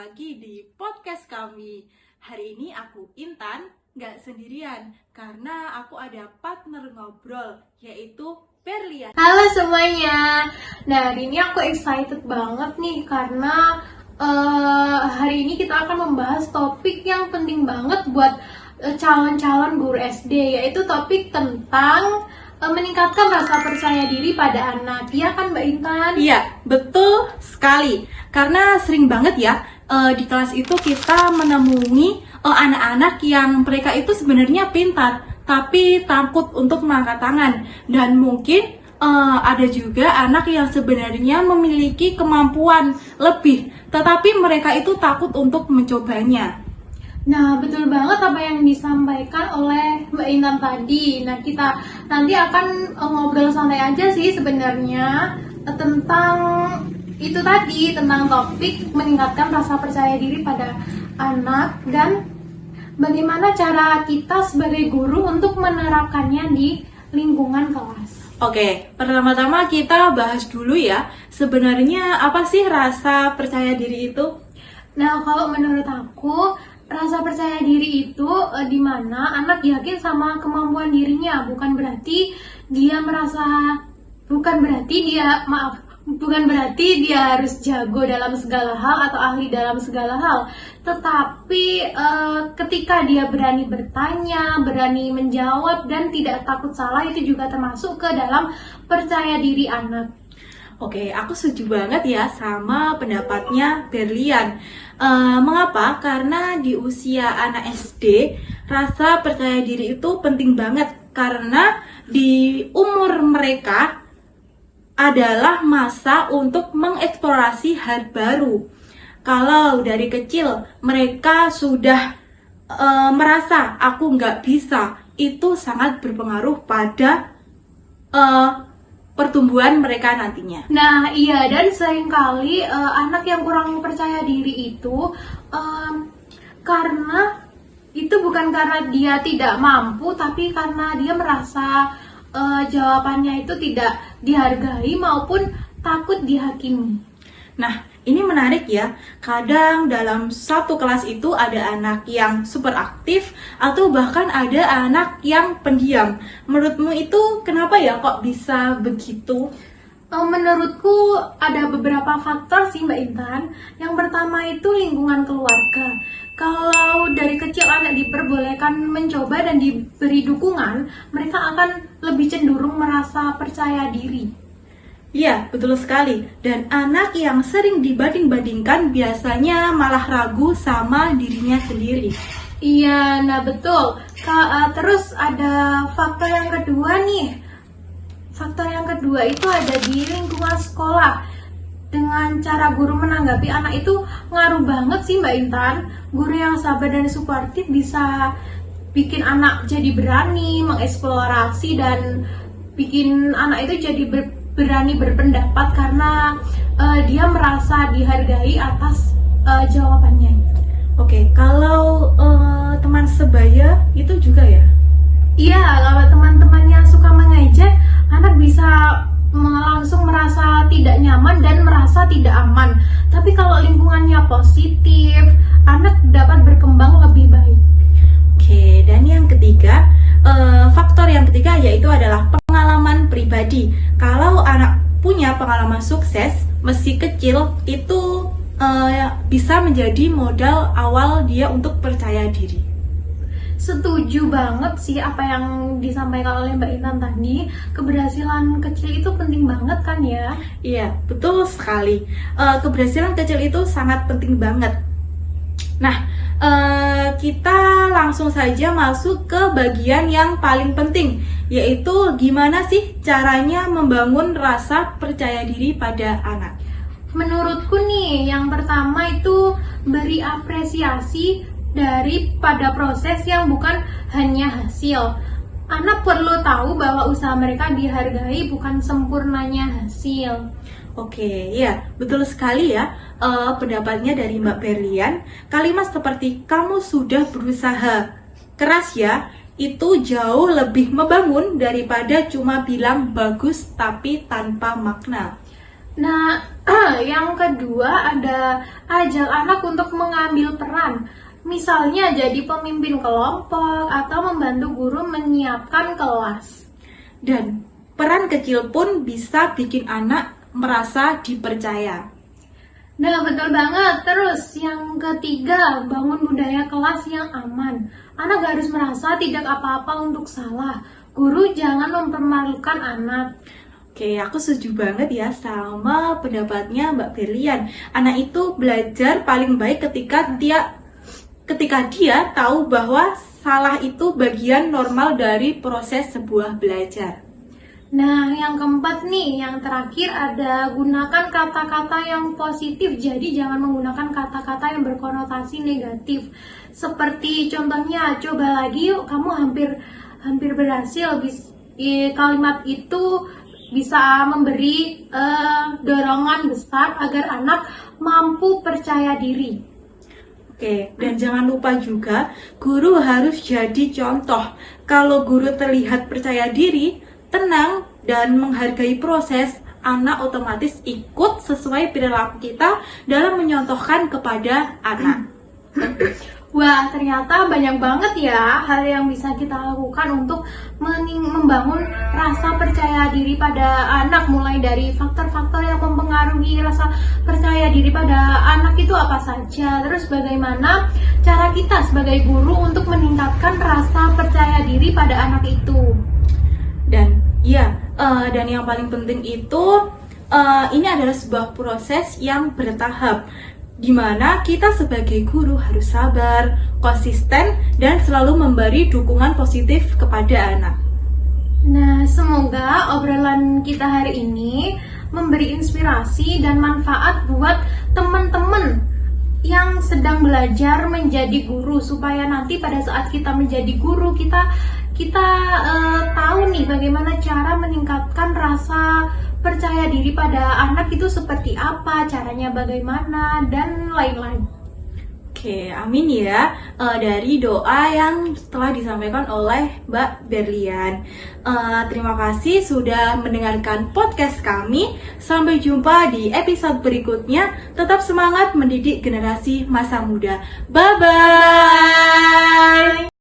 lagi di podcast kami. Hari ini aku Intan, nggak sendirian karena aku ada partner ngobrol, yaitu Berlian. Halo semuanya. Nah, hari ini aku excited banget nih karena hari ini kita akan membahas topik yang penting banget buat calon-calon guru SD, yaitu topik tentang meningkatkan rasa percaya diri pada anak. Iya kan Mbak Intan? Iya, betul sekali. Karena sering banget ya di kelas itu kita menemui anak-anak yang mereka itu sebenarnya pintar, tapi takut untuk mengangkat tangan. Dan mungkin ada juga anak yang sebenarnya memiliki kemampuan lebih, tetapi mereka itu takut untuk mencobanya. Nah, betul banget apa yang disampaikan oleh Mbak Intan tadi. Nah, kita nanti akan ngobrol santai aja sih sebenarnya tentang itu tadi, tentang topik meningkatkan rasa percaya diri pada anak dan bagaimana cara kita sebagai guru untuk menerapkannya di lingkungan kelas. Oke, pertama-tama kita bahas dulu ya, sebenarnya apa sih rasa percaya diri itu? Nah, kalau menurut aku, rasa percaya diri itu di mana anak yakin sama kemampuan dirinya, bukan berarti dia harus jago dalam segala hal atau ahli dalam segala hal. Tetapi ketika dia berani bertanya, berani menjawab dan tidak takut salah, itu juga termasuk ke dalam percaya diri anak. Oke, aku setuju banget ya sama pendapatnya Berlian. Mengapa? Karena di usia anak SD, rasa percaya diri itu penting banget. Karena di umur mereka adalah masa untuk mengeksplorasi hal baru. Kalau dari kecil mereka sudah merasa aku nggak bisa, itu sangat berpengaruh pada pertumbuhan mereka nantinya. Nah, iya, dan seringkali anak yang kurang percaya diri itu karena itu bukan karena dia tidak mampu, tapi karena dia merasa jawabannya itu tidak dihargai maupun takut dihakimi. Nah, ini menarik ya. Kadang dalam satu kelas itu ada anak yang super aktif atau bahkan ada anak yang pendiam. Menurutmu itu kenapa ya kok bisa begitu? Menurutku ada beberapa faktor sih Mbak Intan. Yang pertama itu lingkungan keluarga. Kalau dari kecil anak diperbolehkan mencoba dan diberi dukungan, mereka akan lebih cenderung merasa percaya diri. Iya, betul sekali. Dan anak yang sering dibanding-bandingkan biasanya malah ragu sama dirinya sendiri. Iya, nah betul. Terus ada faktor yang kedua nih. Faktor yang kedua itu ada di lingkungan sekolah. Dengan cara guru menanggapi anak itu ngaruh banget sih Mbak Intan. Guru yang sabar dan suportif bisa bikin anak jadi berani mengeksplorasi dan bikin anak itu jadi berani berpendapat karena dia merasa dihargai atas jawabannya. Oke, kalau teman sebaya itu juga ya? Iya, kalau teman-temannya suka mengejek, anak bisa langsung merasa tidak nyaman dan merasa tidak aman. Tapi kalau lingkungannya positif, anak dapat berkembang lebih baik. Oke, dan yang ketiga, faktor yang ketiga yaitu adalah pengalaman pribadi. Kalau anak punya pengalaman sukses, meski kecil, itu bisa menjadi modal awal dia untuk percaya diri. Setuju banget sih apa yang disampaikan oleh Mbak Intan tadi. Keberhasilan kecil itu penting banget kan ya? Iya, betul sekali. Keberhasilan kecil itu sangat penting banget. Nah, kita langsung saja masuk ke bagian yang paling penting, yaitu gimana sih caranya membangun rasa percaya diri pada anak. Menurutku nih, yang pertama itu beri apresiasi daripada proses yang bukan hanya hasil. Anak perlu tahu bahwa usaha mereka dihargai, bukan sempurnanya hasil. Oke, ya, betul sekali ya pendapatnya dari Mbak Berlian. Kalimat seperti kamu sudah berusaha keras ya, itu jauh lebih membangun daripada cuma bilang bagus tapi tanpa makna. Nah, yang kedua ada ajak anak untuk mengambil peran. Misalnya jadi pemimpin kelompok atau membantu guru menyiapkan kelas. Dan peran kecil pun bisa bikin anak merasa dipercaya. Nah, betul banget. Terus yang ketiga, bangun budaya kelas yang aman. Anak harus merasa tidak apa-apa untuk salah. Guru jangan mempermalukan anak. Oke, aku setuju banget ya sama pendapatnya Mbak Berlian. Anak itu belajar paling baik ketika dia tahu bahwa salah itu bagian normal dari proses sebuah belajar. Nah, yang keempat nih, yang terakhir ada gunakan kata-kata yang positif. Jadi jangan menggunakan kata-kata yang berkonotasi negatif. Seperti contohnya, coba lagi yuk, kamu hampir berhasil. Kalimat itu bisa memberi dorongan besar agar anak mampu percaya diri. Oke, dan jangan lupa juga guru harus jadi contoh. Kalau guru terlihat percaya diri, tenang, dan menghargai proses, anak otomatis ikut sesuai perilaku kita dalam menyontohkan kepada anak. Wah, ternyata banyak banget ya hal yang bisa kita lakukan untuk membangun rasa percaya diri pada anak. Mulai dari faktor-faktor yang mempengaruhi rasa percaya diri pada anak itu apa saja. Terus bagaimana cara kita sebagai guru untuk meningkatkan rasa percaya diri pada anak itu. Dan dan yang paling penting itu ini adalah sebuah proses yang bertahap, di mana kita sebagai guru harus sabar, konsisten, dan selalu memberi dukungan positif kepada anak. Nah, semoga obrolan kita hari ini memberi inspirasi dan manfaat buat teman-teman yang sedang belajar menjadi guru, supaya nanti pada saat kita menjadi guru kita tahu nih bagaimana cara meningkatkan rasa percaya diri pada anak itu seperti apa, caranya bagaimana, dan lain-lain. Oke, amin ya, dari doa yang telah disampaikan oleh Mbak Berlian. Terima kasih sudah mendengarkan podcast kami. Sampai jumpa di episode berikutnya. Tetap semangat mendidik generasi masa muda. Bye-bye!